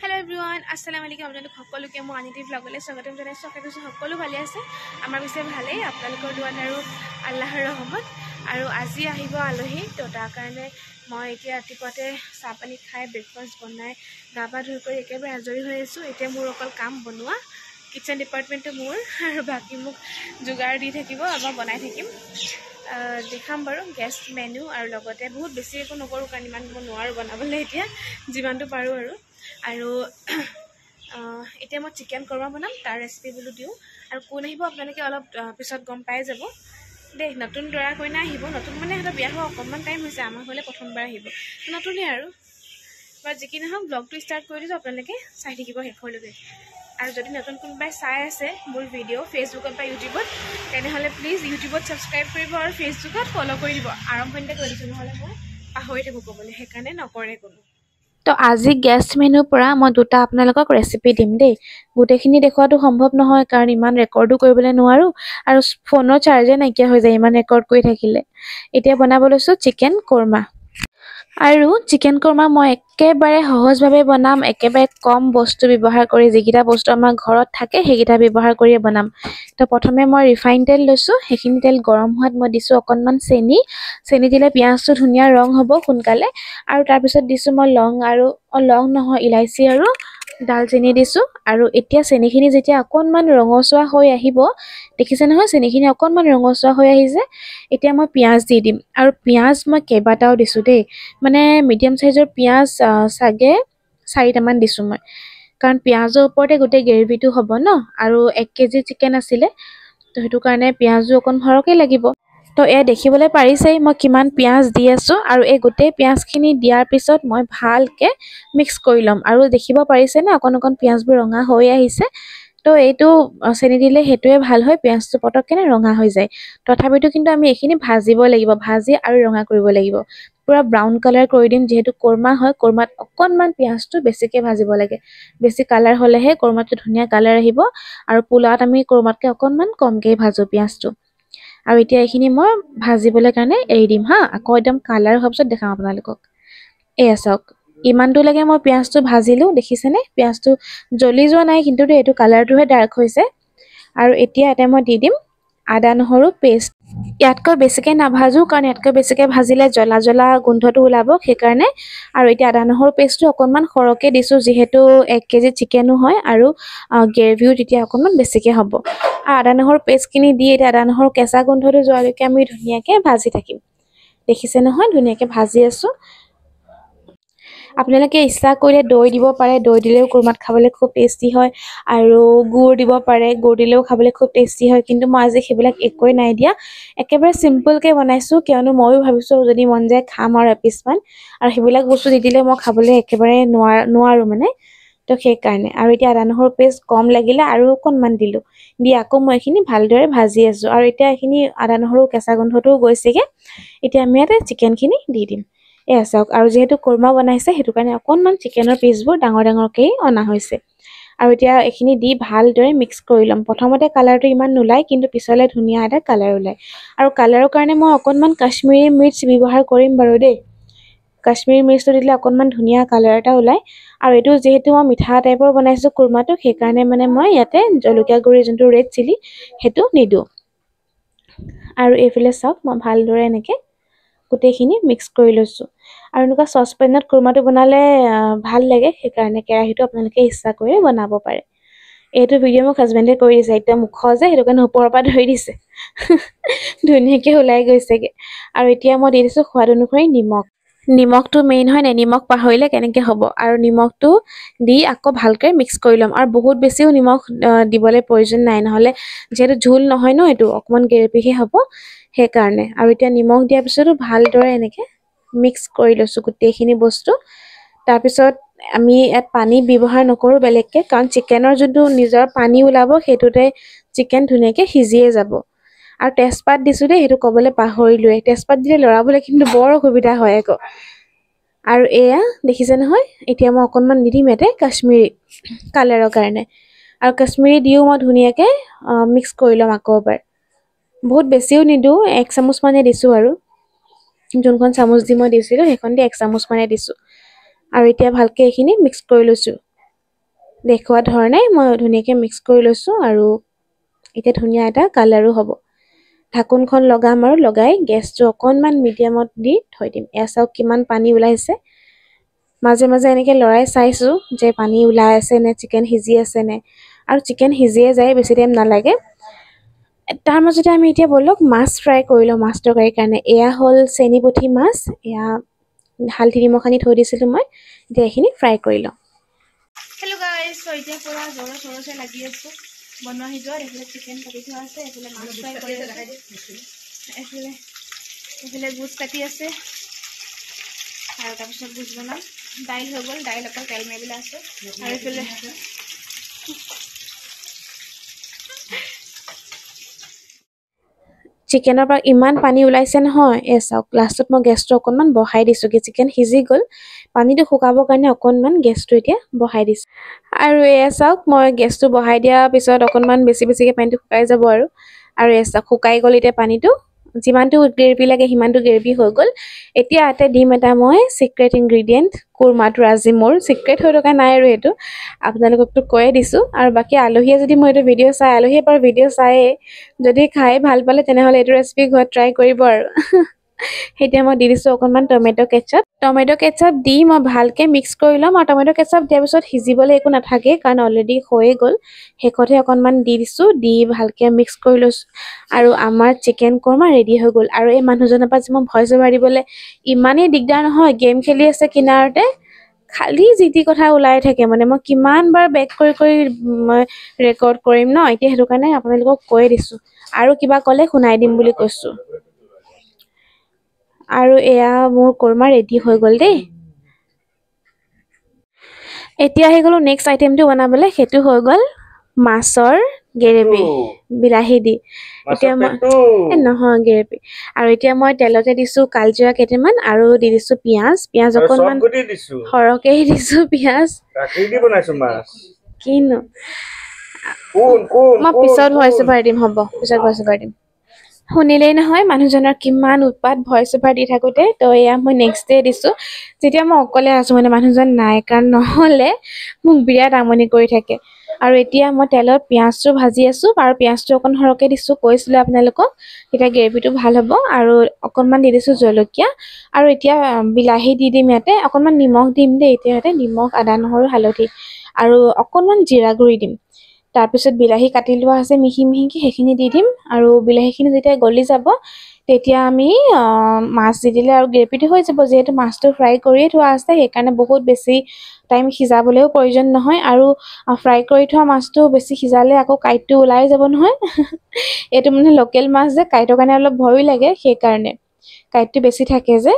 Hello everyone, assalamu alaikum. আপোনালোক সকলোকে মই আনিতি ব্লগলৈ স্বাগতম জনাইছো। আশা কৰিছো সকলো ভালে আছে। আমাৰ পিছে ভালেই, আপোনালোকৰ দুৱান আৰু আল্লাহৰ ৰহমত। আৰু আজি আহিব আলহী, তো তাৰ কাৰণে মই এতিয়া ৰাতিপুৱাতে চাহ পানী খাই ব্ৰেকফাষ্ট বনাই গা পা ধুই কৰি একেবাৰে আজৰি হৈ আছো। এতিয়া মোৰ অকল কাম বনোৱা, কিচেন ডিপাৰ্টমেণ্টটো মোৰ আৰু বাকী মোক যোগাৰ দি থাকিব, মই বনাই থাকিম। দেখাম বাৰু গেষ্ট মেনু আৰু লগতে বহুত বেছি একো নকৰোঁ কাৰণ ইমান মই নোৱাৰোঁ বনাবলৈ এতিয়া যিমানটো পাৰোঁ আৰু এতিয়া মই চিকেন কৰ্মা বনাম, তাৰ ৰেচিপি বোলো দিওঁ। আৰু কোন আহিব আপোনালোকে অলপ পিছত গম পাই যাব দেই। নতুন দৰা কইনা আহিব, নতুন মানে সিহঁতৰ বিয়া হোৱা অকণমান টাইম হৈছে, আমাৰ ঘৰলৈ প্ৰথমবাৰ আহিব, নতুনেই আৰু বাৰু যি কি নহওক ব্লগটো ষ্টাৰ্ট কৰি দিছোঁ, আপোনালোকে চাই থাকিব শেষলৈকে। আৰু যদি নতুন কোনোবাই চাই আছে মোৰ ভিডিঅ' ফেচবুকত বা ইউটিউবত, তেনেহ'লে প্লিজ ইউটিউবত ছাবস্ক্ৰাইব কৰিব আৰু ফেচবুকত ফ'ল' কৰি দিব। আৰম্ভণিতে কৰি দিছোঁ, নহ'লে মই পাহৰি থাকোঁ ক'বলৈ, সেইকাৰণে নকৰে কোনো। তো আজি গেষ্ট মেনুৰ পৰা মই দুটা আপোনালোকক ৰেচিপি দিম দেই। গোটেইখিনি দেখুৱাটো সম্ভৱ নহয় কাৰণ ইমান ৰেকৰ্ডো কৰিবলৈ নোৱাৰোঁ আৰু ফোনৰ চাৰ্জে নাইকিয়া হৈ যায় ইমান ৰেকৰ্ড কৰি থাকিলে। এতিয়া বনাব লৈছোঁ চিকেন কৰ্মা। আৰু চিকেন কৰ্মা মই একেবাৰে সহজভাৱে বনাম, একেবাৰে কম বস্তু ব্যৱহাৰ কৰি, যিকেইটা বস্তু আমাৰ ঘৰত থাকে সেইকেইটা ব্যৱহাৰ কৰিয়ে বনাম। তো প্ৰথমে মই ৰিফাইন তেল লৈছোঁ, সেইখিনি তেল গৰম হোৱাত মই দিছোঁ অকণমান চেনি দিলে পিঁয়াজটো ধুনীয়া ৰং হ'ব সোনকালে। আৰু তাৰপিছত দিছোঁ মই ইলাইচি আৰু ডালচেনি দিছোঁ। আৰু এতিয়া চেনিখিনি যেতিয়া অকণমান ৰঙচুৱা হৈ আহিব, দেখিছে নহয় চেনিখিনি অকণমান ৰঙচুৱা হৈ আহিছে, এতিয়া মই পিঁয়াজ দি দিম। আৰু পিঁয়াজ মই কেইবাটাও দিছোঁ দেই, মানে মিডিয়াম চাইজৰ পিঁয়াজ চাগে 4টামান দিছোঁ মই, কাৰণ পিঁয়াজৰ ওপৰতে গোটেই গ্ৰেভিটো হ'ব ন। আৰু 1 কেজি চিকেন আছিলে, তো সেইটো কাৰণে পিঁয়াজো অকণ সৰহকৈ লাগিব। তো এয়া দেখিবলৈ পাৰিছেই মই কিমান পিঁয়াজ দি আছোঁ। আৰু এই গোটেই পিঁয়াজখিনি দিয়াৰ পিছত মই ভালকৈ মিক্স কৰি ল'ম। আৰু দেখিব পাৰিছেনে অকণ অকণ পিঁয়াজবোৰ ৰঙা হৈ আহিছে। তো এইটো চেনি দিলে সেইটোৱে ভাল হয়, পিঁয়াজটো পটককৈ ৰঙা হৈ যায়। তথাপিতো কিন্তু আমি এইখিনি ভাজিব লাগিব, ভাজি আৰু ৰঙা কৰিব লাগিব, পূৰা ব্ৰাউন কালাৰ কৰি দিম। যিহেতু কৰ্মা হয়, কৰ্মাত অকণমান পিঁয়াজটো বেছিকৈ ভাজিব লাগে, বেছি কালাৰ হ'লেহে কৰ্মাটো ধুনীয়া কালাৰ আহিব। আৰু পোলাওত আমি কৰ্মাতকৈ অকণমান কমকৈ ভাজোঁ পিঁয়াজটো। আৰু এতিয়া এইখিনি মই ভাজিবলৈ কাৰণে এৰি দিম হা, আকৌ একদম কালাৰ হোৱাৰ পিছত দেখাম আপোনালোকক। এয়া চাওক, ইমানটোলৈকে মই পিঁয়াজটো ভাজিলোঁ, দেখিছেনে পিঁয়াজটো জ্বলি যোৱা নাই, কিন্তু এইটো কালাৰটোহে ডাৰ্ক হৈছে। আৰু এতিয়া ইয়াতে মই দি দিম আদা নহৰু পেষ্ট। ইয়াতকৈ বেছিকৈ নাভাজোঁ কাৰণ ইয়াতকৈ বেছিকৈ ভাজিলে জ্বলা জ্বলা গোন্ধটো ওলাব, সেইকাৰণে। আৰু এতিয়া আদা নহৰু পেষ্টটো অকণমান সৰহকৈ দিছোঁ, যিহেতু 1 কেজি চিকেনো হয় আৰু গ্ৰেভিও তেতিয়া অকণমান বেছিকৈ হ'ব। আৰু আদা নহৰু পেষ্টখিনি দি এতিয়া আদা নহৰু কেঁচা গোন্ধটো যোৱালৈকে আমি ধুনীয়াকৈ ভাজি থাকিম। দেখিছে নহয় ধুনীয়াকৈ ভাজি আছোঁ। আপোনালোকে ইচ্ছা কৰিলে দৈ দিব পাৰে, দৈ দিলেও কৰ্মাত খাবলৈ খুব টেষ্টি হয়। আৰু গুড় দিব পাৰে, গুড় দিলেও খাবলৈ খুব টেষ্টি হয়। কিন্তু মই আজি সেইবিলাক একোৱেই নাই দিয়া, একেবাৰে চিম্পলকৈ বনাইছোঁ, কিয়নো ময়ো ভাবিছোঁ যদি মন যায় খাম আৰু এপিচমান। আৰু সেইবিলাক বস্তু দি দিলে মই খাবলৈ একেবাৰে নোৱাৰোঁ মানে, তো সেইকাৰণে। আৰু এতিয়া আদা নহৰু পেষ্ট কম লাগিলে আৰু অকণমান দিলোঁ, দি আকৌ মই এইখিনি ভালদৰে ভাজি আছোঁ। আৰু এতিয়া এইখিনি আদা নহৰু কেঁচা গোন্ধটোও গৈছেগৈ, এতিয়া আমি ইয়াতে চিকেনখিনি দি দিম। এয়া চাওক, আৰু যিহেতু কৰ্মা বনাইছে সেইটো কাৰণে অকণমান চিকেনৰ পিচবোৰ ডাঙৰ ডাঙৰকৈ অনা হৈছে। আৰু এতিয়া এইখিনি দি ভালদৰে মিক্স কৰি ল'ম। প্ৰথমতে কালাৰটো ইমান নোলায়, কিন্তু পিছলৈ ধুনীয়া এটা কালাৰ ওলায়। আৰু কালাৰৰ কাৰণে মই অকণমান কাশ্মীৰী মিৰ্চ ব্যৱহাৰ কৰিম বাৰু দেই। কাশ্মীৰী মিৰ্চটো দিলে অকণমান ধুনীয়া কালাৰ এটা ওলায়। আৰু এইটো যিহেতু মই মিঠা টাইপৰ বনাইছোঁ কৰ্মাটো, সেইকাৰণে মানে মই ইয়াতে জলকীয়া গুড়ি যোনটো ৰেড চিলি সেইটো নিদিওঁ। আৰু এইফালে চাওক, মই ভালদৰে এনেকৈ গোটেইখিনি মিক্স কৰি লৈছোঁ। আৰু এনেকুৱা চচপেনত কৰ্মাটো বনালে ভাল লাগে, সেইকাৰণে কেৰাহীটো আপোনালোকে ইচ্ছা কৰি বনাব পাৰে। এইটো ভিডিঅ' মোক হাজবেণ্ডে কৰি দিছে, একদম ওখ যে সেইটো কাৰণে ওপৰৰ পৰা ধৰি দিছে ধুনীয়াকৈ ওলাই গৈছেগৈ। আৰু এতিয়া মই দি দিছোঁ সোৱাদ অনুসৰি নিমখ। নিমখটো মেইন হয় নাই, নিমখ পাহৰিলে কেনেকৈ হ'ব। আৰু নিমখটো দি আকৌ ভালকৈ মিক্স কৰি ল'ম। আৰু বহুত বেছিও নিমখ দিবলৈ প্ৰয়োজন নাই, নহ'লে যিহেতু জোল নহয় ন, এইটো অকণমান গ্ৰেভিহে হ'ব, সেইকাৰণে। আৰু এতিয়া নিমখ দিয়াৰ পিছতো ভালদৰে এনেকৈ মিক্স কৰি লৈছোঁ গোটেইখিনি বস্তু। তাৰপিছত আমি ইয়াত পানী ব্যৱহাৰ নকৰোঁ বেলেগকৈ, কাৰণ চিকেনৰ যোনটো নিজৰ পানী ওলাব সেইটোতে চিকেন ধুনীয়াকৈ সিজিয়ে যাব। আৰু তেজপাত দিছোঁ দেই, সেইটো ক'বলৈ পাহৰিলোঁৱে, তেজপাত দিলে লৰাবলৈ কিন্তু বৰ অসুবিধা হয় আকৌ। আৰু এয়া দেখিছে নহয়, এতিয়া মই অকণমান দি দিম ইয়াতে কাশ্মীৰী কালাৰৰ কাৰণে। আৰু কাশ্মীৰী দিও মই ধুনীয়াকৈ মিক্স কৰি ল'ম আকৌ এবাৰ। বহুত বেছিও নিদিওঁ, 1 চামুচমানে দিছোঁ। আৰু যোনখন চামুচ দি মই দিছিলোঁ সেইখন দি 1 চামুচমানে দিছোঁ। আৰু এতিয়া ভালকৈ এইখিনি মিক্স কৰি লৈছোঁ। দেখুৱা ধৰণে মই ধুনীয়াকৈ মিক্স কৰি লৈছোঁ আৰু এতিয়া ধুনীয়া এটা কালাৰো হ'ব। ঢাকোনখন লগাম আৰু লগাই গেছটো অকণমান মিডিয়ামত দি থৈ দিম। এয়া চাওক কিমান পানী ওলাইছে। মাজে মাজে এনেকৈ লৰাই চাইছোঁ যে পানী ওলাই আছে নে চিকেন সিজি আছে নে, আৰু চিকেন সিজিয়ে যায়, বেছি টাইম নালাগে। তাৰ মাজতে আমি এতিয়া ব'লক মাছ ফ্ৰাই কৰি লওঁ মাছ তৰকাৰীৰ কাৰণে। এয়া হ'ল চেনি পুঠি মাছ, এয়া হালধি নিমখ সানি থৈ দিছিলোঁ মই। এতিয়া এইখিনি ফ্ৰাই কৰি লওঁ। হেল্ল' গাইজ, এতিয়া পুৰা জোৰৰ চৰচে লাগি আছোঁ বনোৱা সিজোৱাত। এইফালে চিকেন কাটি থোৱা আছে, এইফালে মাছ ফ্ৰাই কৰি আছে, এইফালে গুজ কাটি আছে, আৰু তাৰপিছত গুজ বনাম। দাইল হৈ গ'ল, দাইল অকল তেল মাৰিবলৈ আছে, আৰু এইফালে চিকেনৰ পৰা ইমান পানী ওলাইছে নহয়। চাওক লাষ্টত মই গেছটো অকণমান বঢ়াই দিছোঁ, কি চিকেন সিজি গ'ল, পানীটো শুকাবৰ কাৰণে অকণমান গেছটো এতিয়া বঢ়াই দিছোঁ। আৰু এয়া চাওক মই গেছটো বঢ়াই দিয়াৰ পিছত অকণমান বেছিকৈ পানীটো শুকাই যাব আৰু এয়া চাওক শুকাই গ'ল এতিয়া পানীটো। যিমানটো গ্ৰেভি লাগে সিমানটো গ্ৰেভি হৈ গ'ল। এতিয়া ইয়াতে দিম এটা মই চিক্ৰেট ইনগ্ৰিডিয়েণ্ট, কুৰমাটো আজি মোৰ চিক্ৰেট হৈ থকা নাই আৰু এইটো আপোনালোককতো কৈয়ে দিছোঁ। আৰু বাকী আলহীয়ে যদি মই এইটো ভিডিঅ' চাই, আলহীয়ে বাৰু ভিডিঅ' চায়েই, যদি খাই ভাল পালে তেনেহ'লে এইটো ৰেচিপি ঘৰত ট্ৰাই কৰিব আৰু এতিয়া মই দি দিছোঁ অকণমান টমেট' কেটচাপ। টমেট' কেটচাপ দি মই ভালকৈ মিক্স কৰি ল'ম, আৰু টমেট' কেটচাপ দিয়াৰ পিছত সিজিবলৈ একো নাথাকে, কাৰণ অলৰেডি হৈয়ে গ'ল। শেষতহে অকণমান দি দিছোঁ, দি ভালকৈ মিক্স কৰি লৈছোঁ, আৰু আমাৰ চিকেন কৰ্মা ৰেডি হৈ গ'ল। আৰু এই মানুহজনৰ পৰা যে মই ভইচ অভাৰ দিবলৈ ইমানেই দিগদাৰ নহয়, গেম খেলি আছে কিনাৰতে, খালি যি টি কথা ওলাই থাকে। মানে মই কিমান বাৰ বেক কৰি মই ৰেকৰ্ড কৰিম ন, এতিয়া সেইটো কাৰণে আপোনালোকক কৈয়ে দিছোঁ, আৰু কিবা ক'লে শুনাই দিম বুলি কৈছোঁ। আৰু এয়া মোৰ কৰ্মা ৰেডি হৈ গ'ল দেই। এতিয়া আহি গ'লো নেক্সট আইটেমটো বনাবলৈ, সেইটো হৈ গ'ল মাছৰ গ্ৰেভি বিলাহী দি। এতিয়া মই নহয় গ্ৰেভি। আৰু এতিয়া মই তেলতে দিছোঁ কালজিৰা কেইটামান, আৰু দি দিছোঁ পিঁয়াজ অকণমান সৰহকৈ দিছোঁ পিঁয়াজ। কিনো মই পিছত ভইচ অভাৰ দিম, হ'ব পিছত ভইচ অভাৰ দিম। শুনিলেই নহয় মানুহজনৰ কিমান উৎপাত ভইচ অভাৰ দি থাকোঁতে। তো এয়া মই নেক্সট ডে দিছোঁ, যেতিয়া মই অকলে আছোঁ, মানে মানুহজন নাই, কাৰণ নহ'লে মোক বিৰাট আমনি কৰি থাকে। আৰু এতিয়া মই তেলত পিঁয়াজটো ভাজি আছোঁ, আৰু পিঁয়াজটো অকণ সৰহকৈ দিছোঁ, কৈছিলোঁ আপোনালোকক, তেতিয়া গ্ৰেভিটো ভাল হ'ব। আৰু অকণমান দি দিছোঁ জলকীয়া, আৰু এতিয়া বিলাহী দি দিম ইয়াতে, অকণমান নিমখ দিম দেই এতিয়া ইয়াতে, নিমখ, আদা নহৰু হালধি, আৰু অকণমান জিৰা গুড়ি দিম। তাৰপিছত বিলাহী কাটি লোৱা আছে মিহি মিহিকৈ, সেইখিনি দি দিম। আৰু বিলাহীখিনি যেতিয়া গলি যাব, তেতিয়া আমি মাছ দি দিলে আৰু গ্ৰেভিটো হৈ যাব। যিহেতু মাছটো ফ্ৰাই কৰিয়ে থোৱা আছে, সেইকাৰণে বহুত বেছি টাইম সিজাবলৈও প্ৰয়োজন নহয়। আৰু ফ্ৰাই কৰি থোৱা মাছটো বেছি সিজালে আকৌ কাঁইটটো ওলাই যাব নহয় এইটো মানে লোকেল মাছ যে, কাঁইটৰ কাৰণে অলপ ভয়ো লাগে, সেইকাৰণে কাঁইটটো বেছি থাকে যে।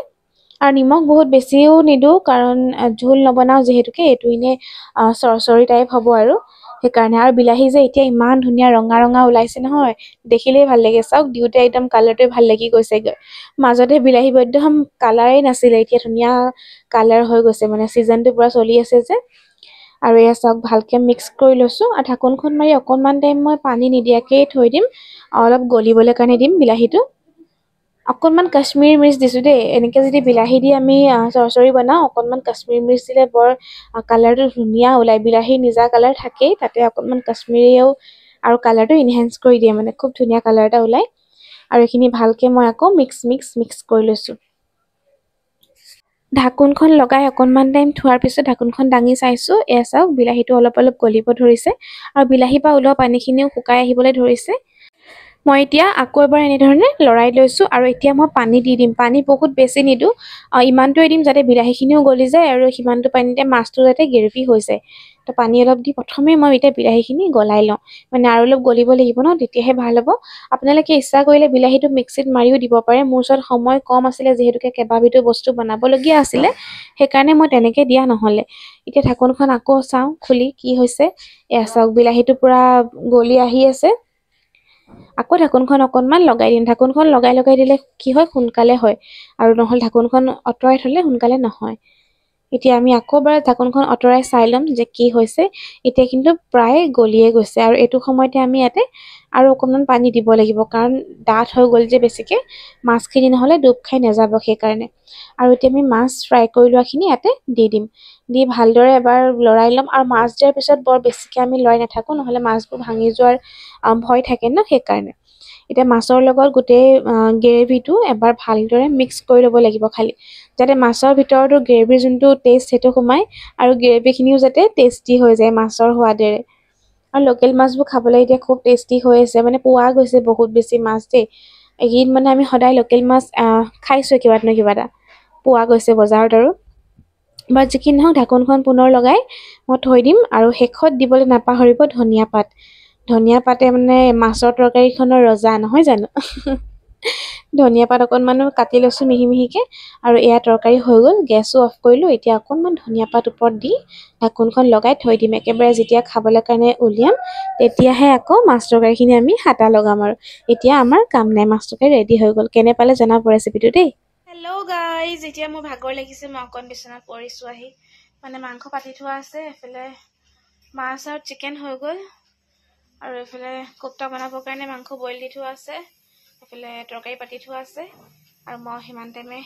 আৰু নিমখ বহুত বেছিও নিদিওঁ, কাৰণ জোল নবনাওঁ যিহেতুকে, এইটো এনেই চৰচৰি টাইপ হ'ব আৰু সেইকাৰণে। আৰু বিলাহী যে এতিয়া ইমান ধুনীয়া ৰঙা ৰঙা ওলাইছে নহয়, দেখিলেই ভাল লাগে। চাওক দিওঁতে একদম কালাৰটোৱে ভাল লাগি গৈছেগৈ। মাজতে বিলাহী একদম কালাৰেই নাছিলে, এতিয়া ধুনীয়া কালাৰ হৈ গৈছে, মানে ছিজনটো পূৰা চলি আছে যে। আৰু এয়া চাওক ভালকৈ মিক্স কৰি লৈছোঁ, আৰু ঢাকোনখন মাৰি অকণমান টাইম মই পানী নিদিয়াকেই থৈ দিম, অলপ গলিবলৈ কাৰণে দিম বিলাহীটো। অকণমান কাশ্মীৰী মিৰ্চ দিছোঁ দেই। এনেকৈ যদি বিলাহী দি আমি চৰচৰি বনাওঁ, অকণমান কাশ্মীৰী মিৰ্চ দিলে বৰ কালাৰটো ধুনীয়া ওলায়। বিলাহীৰ নিজা কালাৰ থাকেই, তাতে অকণমান কাশ্মীৰীয়েও আৰু কালাৰটো ইনহেঞ্চ কৰি দিয়ে, মানে খুব ধুনীয়া কালাৰ এটা ওলায়। আৰু এইখিনি ভালকৈ মই আকৌ মিক্স কৰি লৈছোঁ। ঢাকোনখন লগাই অকণমান টাইম থোৱাৰ পিছত ঢাকোনখন দাঙি চাইছোঁ, এয়া চাওক বিলাহীটো অলপ অলপ গলিব ধৰিছে, আৰু বিলাহীৰ পৰা ওলোৱা পানীখিনিও শুকাই আহিবলৈ ধৰিছে। মই এতিয়া আকৌ এবাৰ এনেধৰণে লৰাই লৈছোঁ, আৰু এতিয়া মই পানী দি দিম। পানী বহুত বেছি নিদিওঁ, ইমানটোৱে দিম যাতে বিলাহীখিনিও গলি যায়, আৰু সিমানটো পানীতে মাছটো যাতে গ্ৰেভি হৈ যায়। তো পানী অলপ দি প্ৰথমে মই এতিয়া বিলাহীখিনি গলাই লওঁ, মানে আৰু অলপ গলিব লাগিব ন, তেতিয়াহে ভাল হ'ব। আপোনালোকে ইচ্ছা কৰিলে বিলাহীটো মিক্সিত মাৰিও দিব পাৰে। মোৰ ওচৰত সময় কম আছিলে, যিহেতুকে কেইবাবিধো বস্তু বনাবলগীয়া আছিলে, সেইকাৰণে মই তেনেকৈ দিয়া নহ'লে। এতিয়া ঢাকোনখন আকৌ চাওঁ খুলি কি হৈছে। এয়া চাওক বিলাহীটো পূৰা গলি আহি আছে। আকৌ ঢাকোনখন অকণমান লগাই দিম। ঢাকোনখন লগাই দিলে কি হয়, সোনকালে হয়, আৰু নহ'লে ঢাকোনখন আঁতৰাই থ'লে সোনকালে নহয়। এতিয়া আমি আকৌ এবাৰ ঢাকনখন আঁতৰাই চাই ল'ম যে কি হৈছে। এতিয়া কিন্তু প্ৰায় গলিয়ে গৈছে আৰু এইটো সময়তে আমি ইয়াতে আৰু অকণমান পানী দিব লাগিব, কাৰণ ডাঠ হৈ গ'ল যে বেছিকৈ, মাছখিনি নহ'লে ডুব খাই নাযাব সেইকাৰণে। আৰু এতিয়া আমি মাছ ফ্ৰাই কৰি লোৱাখিনি ইয়াতে দি দিম, দি ভালদৰে এবাৰ লৰাই ল'ম। আৰু মাছ দিয়াৰ পিছত বৰ বেছিকৈ আমি লৰাই নাথাকোঁ, নহ'লে মাছবোৰ ভাঙি যোৱাৰ ভয় থাকে ন, সেইকাৰণে। এতিয়া মাছৰ লগত গোটেই গ্ৰেভিটো এবাৰ ভালদৰে মিক্স কৰি ল'ব লাগিব, খালি যাতে মাছৰ ভিতৰতো গ্ৰেভিৰ যোনটো টেষ্ট সেইটো সোমায় আৰু গ্ৰেভিখিনিও যাতে টেষ্টি হৈ যায় মাছৰ সোৱাদেৰে। আৰু লোকেল মাছবোৰ খাবলৈ এতিয়া খুব টেষ্টি হৈ আছে, মানে পোৱা গৈছে বহুত বেছি মাছ দেই। এইকেইদিন মানে আমি সদায় লোকেল মাছ খাইছোঁ কিবা নহয় কিবা এটা, পোৱা গৈছে বজাৰত। আৰু বাট যিখিনি নহওক ঢাকোনখন পুনৰ লগাই মই থৈ দিম। আৰু শেষত দিবলৈ নাপাহৰিব ধনিয়া পাত। ধনিয়া পাতে মানে মাছৰ তৰকাৰীখনৰ ৰজা, নহয় জানো? ধনিয়া পাত অকণমানো কাটি লৈছোঁ মিহি মিহিকৈ। আৰু এয়া তৰকাৰী হৈ গ'ল, গেছো অফ কৰিলোঁ। এতিয়া অকণমান ধনিয়া পাত ওপৰত দি ঢাকোনখন লগাই থৈ দিম। একেবাৰে যেতিয়া খাবলৈ কাৰণে উলিয়াম তেতিয়াহে আকৌ মাছ তৰকাৰীখিনি আমি হাতা লগাম। আৰু এতিয়া আমাৰ কাম নাই, মাছ তৰকাৰী ৰেডি হৈ গ'ল। কেনে পালে জনাব ৰেচিপিটো দেই। হেল্ল' গাইজ, এতিয়া মোৰ ভাগৰ লাগিছে, মই অকণ বিচনাত পৰিছোঁ আহি। মানে মাংস পাতি থোৱা আছে, এফালে মাছ আৰু চিকেন হৈ গ'ল, আৰু এইফালে কোপ্তা বনাবৰ কাৰণে মাংস বইল দি থোৱা আছে, এইফালে তৰকাৰী পাতি থোৱা আছে। আৰু মই সিমান টাইমে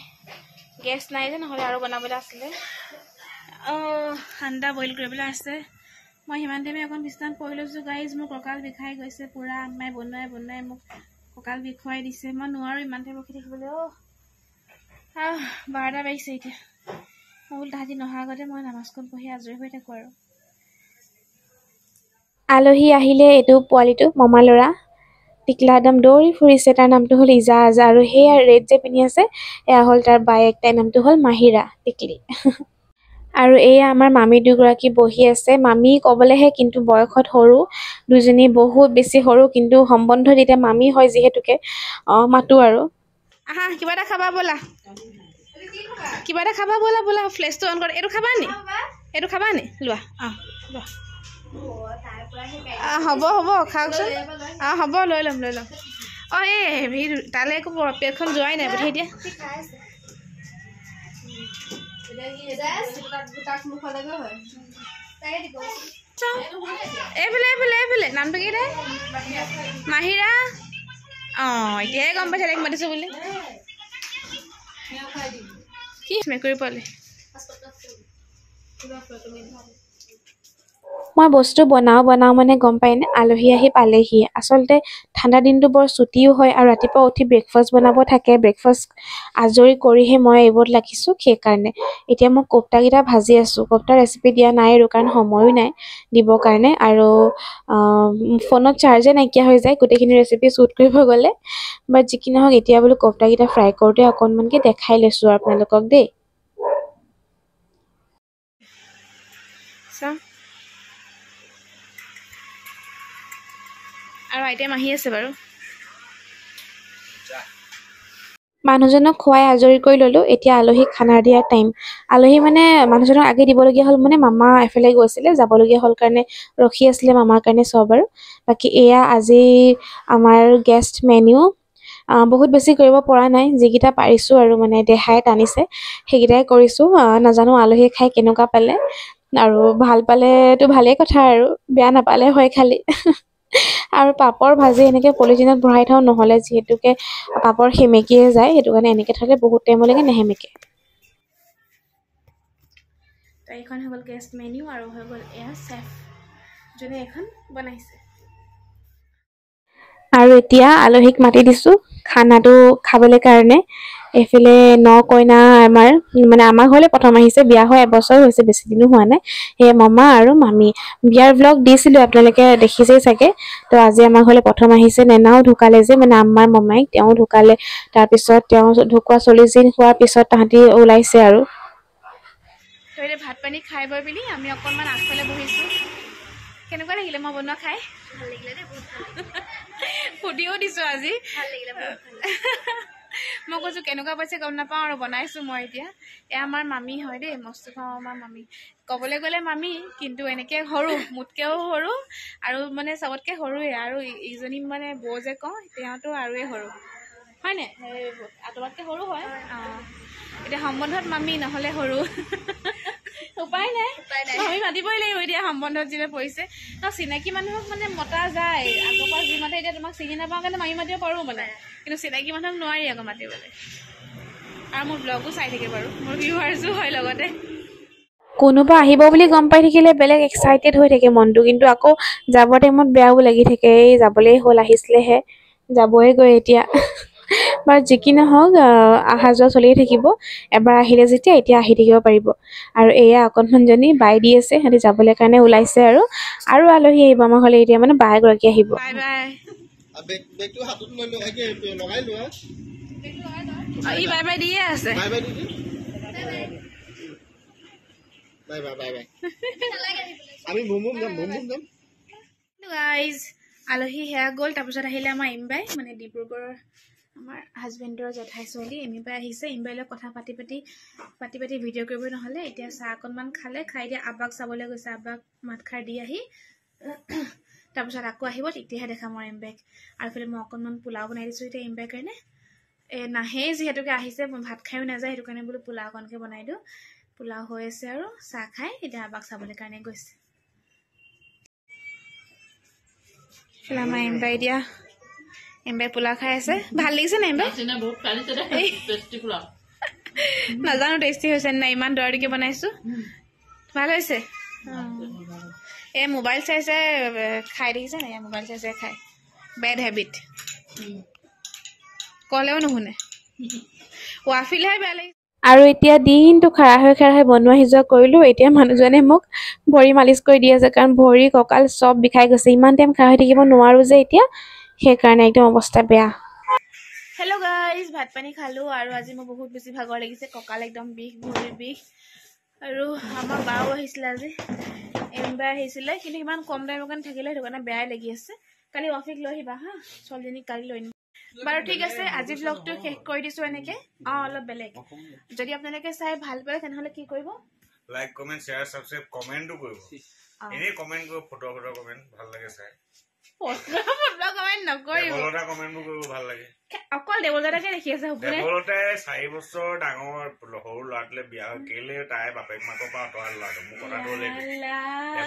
গেছ নাই যে, নহ'লে আৰু বনাবলৈ আছিলে। আন্দা বইল কৰিবলৈ আছে। মই সিমান টাইমে অকণ বিচনাত পৰি লৈছোঁ গাইজ। মোৰ কঁকাল বিষাই গৈছে পূৰা, আম্মাই বনাই বনাই মোক কঁকাল বিষুৱাই দিছে। মই নোৱাৰোঁ ইমান টাইম ৰখি থাকিবলৈ। 12টা বাজিছে এতিয়া। মই বোলো তাহাঁতি নহাৰ আগতে মই নামাজখন পঢ়ি আজৰি হৈ থাকোঁ। আৰু আলহী আহিলে এইটো পোৱালিটো মমা ল'ৰা টিকলা একদম দৌৰি ফুৰিছে। তাৰ নামটো হ'ল ইজাজ, আৰু সেয়া ৰেড যে পিন্ধি আছে এয়া হ'ল তাৰ বায়েক, তাইৰ নামটো হ'ল মাহিৰা টিকলি। আৰু এয়া আমাৰ মামী দুগৰাকী বহি আছে। মামী ক'বলৈহে, কিন্তু বয়সত সৰু দুজনী, বহুত বেছি সৰু, কিন্তু সম্বন্ধত এতিয়া মামী হয় যিহেতুকে মাতো। আৰু আহা কিবা এটা খাবা ব'লা, কিবা এটা খাবা ব'লা, ব'লা ফ্লেছটো অন কৰা। এইটো খাবা নি? এইটো খাবা নি? লোৱা, লোৱা। হ'ব হ'ব খাওকচোন। হ'ব লৈ ল'ম লৈ ল'ম। এই হেৰি তালৈ একো প্লেটখন যোৱাই নাই, পঠিয়াই দিয়া। এইফালে এইফালে এইফালে নামটো কি তাই? মাহিৰা। এতিয়াহে গম পাইছে তাইক মাতিছোঁ বুলি। কি মেকুৰী পোৱালি? মই বস্তু বনাওঁ মানে গম পাইনে, আলহী আহি পালেহি। আচলতে ঠাণ্ডা দিনটো বৰ ছুটিও হয়, আৰু ৰাতিপুৱা উঠি ব্ৰেকফাষ্ট বনাব থাকে। ব্ৰেকফাষ্ট আজৰি কৰিহে মই এইবোৰত লাগিছোঁ, সেইকাৰণে। এতিয়া মই কোপ্তাকেইটা ভাজি আছোঁ। কোপ্তা ৰেচিপি দিয়া নাই আৰু, কাৰণ সময়ো নাই দিবৰ কাৰণে। আৰু ফোনত চাৰ্জে নাইকিয়া হৈ যায় গোটেইখিনি ৰেচিপি শ্বুট কৰিব গ'লে। বাট যি কি নহওক, এতিয়া বোলো কোপ্তাকেইটা ফ্ৰাই কৰোঁতে অকণমানকৈ দেখাই লৈছোঁ আৰু আপোনালোকক দেই। আৰু আইটেম আহি আছে বাৰু। মানুহজনক খুৱাই আজৰি কৰি ল'লোঁ। এতিয়া আলহীক খানা দিয়াৰ টাইম। আলহী মানে মানুহজনক আগে দিবলগীয়া হ'ল, মানে মামা এফালে গৈছিলে, যাবলগীয়া হ'ল কাৰণে ৰখি আছিলে মামাৰ কাৰণে চব। আৰু বাকী এয়া আজি আমাৰ গেষ্ট মেনিউ। বহুত বেছি কৰিব পৰা নাই, যিকেইটা পাৰিছোঁ আৰু মানে দেহাই টানিছে সেইকেইটাই কৰিছোঁ। নাজানো আলহীয়ে খাই কেনেকুৱা পালে, আৰু ভাল পালেতো ভালেই কথা, আৰু বেয়া নাপালে হয় খালি। আৰু পাপৰ ভাজি এনেকৈ পলিথিনত ভৰাই থওঁ, নহ'লে যিহেতুকে পাপৰ সেমেকিয়ে যায়, সেইটো কাৰণে এনেকৈ থ'লে বহুত টাইমলৈকে নেহেমেকে। তো এইখন হৈ গ'ল গেষ্ট মেনিউ, আৰু হৈ গ'ল এয়া চেফ যোনে এইখন বনাইছে। আৰু এতিয়া আলহীক মাতি দিছোঁ খানাটো খাবলৈ কাৰণে। এইফালে ন কইনা আমাৰ ঘৰলৈ প্ৰথম আহিছে, বিয়া হোৱা এবছৰ হৈছে, বেছি দিনো হোৱা নাই। সেয়ে মামা আৰু মামী। বিয়াৰ ব্লগ দিছিলোঁ, আপোনালোকে দেখিছেই চাগে। তো আজি আমাৰ ঘৰলৈ প্ৰথম আহিছে। নেনাও ঢুকালে যে, মানে আম্মাৰ মমাইক, তেওঁ ঢুকালে। তাৰপিছত তেওঁ ঢুকুৱা 40 দিন হোৱাৰ পিছত তাহাঁতি ওলাইছে। আৰু ভাত পানী খাই বৈ পিনি আমি অকণমান আগফালে বহিছোঁ। কেনেকুৱা লাগিলে মই বনোৱা খাই? ভাল লাগিলে দেই, বহুত ভাল লাগিলে। সুধিও দিছোঁ আজি, ভাল লাগিলে। মই কৈছোঁ কেনেকুৱা পাইছে গম নাপাওঁ, আৰু বনাইছোঁ মই এতিয়া। এয়া আমাৰ মামী হয় দেই, মস্তু খাওঁ আমাৰ মামী। ক'বলৈ গ'লে মামী, কিন্তু এনেকৈ সৰু, মোতকৈও সৰু, আৰু মানে চবতকৈ সৰুৱে। আৰু ইজনী মানে বৌ যে কওঁ, তেওঁতো আৰুৱে সৰু, হয়নে? তোমাতকৈ সৰু হয়। এতিয়া সম্বন্ধত মামী, নহ'লে সৰু। উপায় নাই আমি মাতিবই লাগিব এতিয়া সম্বন্ধত যিটো পৰিছে চিনাকি মানুহক মানে মতা যায় আগৰ পৰা যি মাতে এতিয়া তোমাক চিনি নাপাওঁ কাৰণে আমি মাতিব পাৰোঁ মানে কিন্তু চিনাকি মানুহক নোৱাৰি আকৌ মাতিবলৈ আৰু মোৰ ব্লগো চাই থাকে বাৰু মোৰ ভিউৱাৰ্ছো হয় লগতে কোনোবা আহিব বুলি গম পাই থাকিলে বেলেগ এক্সাইটেড হৈ থাকে মনটো কিন্তু আকৌ যাব টাইমত বেয়াও লাগি থাকে এই যাবলৈ হ'ল আহিছিলেহে যাবই গৈ এতিয়া বাৰু যি কি নহওক অহা যোৱা চলিয়ে থাকিব এবাৰ আহিলে যেতিয়া এতিয়া আহি থাকিব পাৰিব আৰু এয়া অকণমানজনী বাই দি আছে সিহঁতি যাবলৈ কাৰণে ওলাইছে আৰু আলহী আহিব আমাৰ ঘৰলৈ এতিয়া মানে বাই গৰাকী আহিব বাই বাই বেগটো হাতত লৈ লগাই লোৱা ই বাই বাই দিয়ে আছে বাই বাই দিদি বাই বাই বাই বাই আমি মুমুম যাম গাইজ আলহী সেয়া গ'ল তাৰপিছত আহিলে আমাৰ ইমবাই মানে ডিব্ৰুগড়ৰ আমাৰ হাজবেণ্ডৰ জেঠাই ছোৱালী ইমবাই আহিছে ইমবাইৰ লগত কথা পাতি পাতি ভিডিঅ' কৰিব নহ'লে এতিয়া চাহ অকণমান খালে খাই দিয়া আব্বাক চাবলৈ গৈছে আব্বাক মাতষাৰ দি আহি তাৰপিছত আকৌ আহিব তেতিয়াহে দেখাম আৰু ইমবাইক আৰু এইফালে মই অকণমান পোলাও বনাই দিছোঁ এতিয়া ইমবাইৰ কাৰণে নাহেই যিহেতুকে আহিছে ভাত খায়ো নাযায় সেইটো কাৰণে বোলো পোলাও অকণকৈ বনাই দিওঁ পোলাও হৈ আছে আৰু চাহ খাই এতিয়া আব্বাক চাবলৈ কাৰণে গৈছে আমাৰ ইমবাই এতিয়া ইমবাই পোলাও খাই আছে ভাল লাগিছে নাই ইমবাই নাজানো টেষ্টি হৈছে নাই ইমান দৰদিকে বনাইছোঁ ভাল হৈছে এই মোবাইল চাই চাই খাই দেখিছে নাই মোবাইল চাই চাই খাই বেড হেবিট ক'লেও নুশুনে ৱাফিলহে বেয়া লাগিছে আৰু এতিয়া দিনটো খাৰা হৈ বনোৱা সিজোৱা কৰিলোঁ এতিয়া মানুহজনে মোক ভৰি মালিচ কৰি দি আছে কাৰণ ভৰি কঁকাল চব বিষাই গৈছে ইমান টাইম খাৰা হৈ থাকিব নোৱাৰোঁ যে এতিয়া সেইকাৰণে একদম অৱস্থা বেয়া হেল্ল' গাইজ ভাত পানী খালোঁ আৰু আজি মোৰ বহুত বেছি ভাগৰ লাগিছে কঁকাল একদম বিষ ভৰিৰ বিষ আৰু আমাৰ বাও আহিছিলে আজি এমবাই আহিছিলে কিন্তু ইমান কম টাইমৰ কাৰণে থাকিলে সেইটো কাৰণে বেয়াই লাগি আছে কালি অফিক লৈ আহিবা হা ছোৱালীজনীক কালি লৈ আহিম বাৰু ঠিক আছে আজি ব্লগটো শেষ কৰি দিছোঁ এনেকৈ অলপ বেলেগ যদি আপোনালোকে চাই ভাল পায় তেনেহ'লে কি কৰিব লাইক কমেন্ট শেয়াৰ সাবস্ক্ৰাইব কমেন্টও কৰব এনে কমেন্ট কৰব ফটো কমেন্ট ভাল লাগে চাই ফটো কমেন্ট নকৰিব দেৱলতা কমেন্ট কৰিব ভাল লাগে অকল দেৱলতাকে দেখি আছে ওপৰে দেৱলতাই 4 বছৰ ডাঙৰ সৰু ল'ৰাটোলে বিয়া হৈ কেলে তাই বাপেক মাকৰ পৰা আঁতৰাই ল'ৰাটো মোক কথাটো হ'লে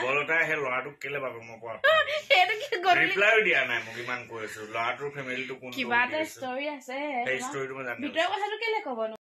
দেৱলতাই সেই ল'ৰাটোক কেলে বাপেক মাকৰ পৰা ৰিপ্লাই দিয়া নাই মোক ইমান কৈ আছো ল'ৰাটোৰ ফেমিলিটো কোন কিবা এটা ষ্টৰি আছে সেই ষ্টৰিটো মই জানো ভিতৰৰ কথাটো কেলে ক'ব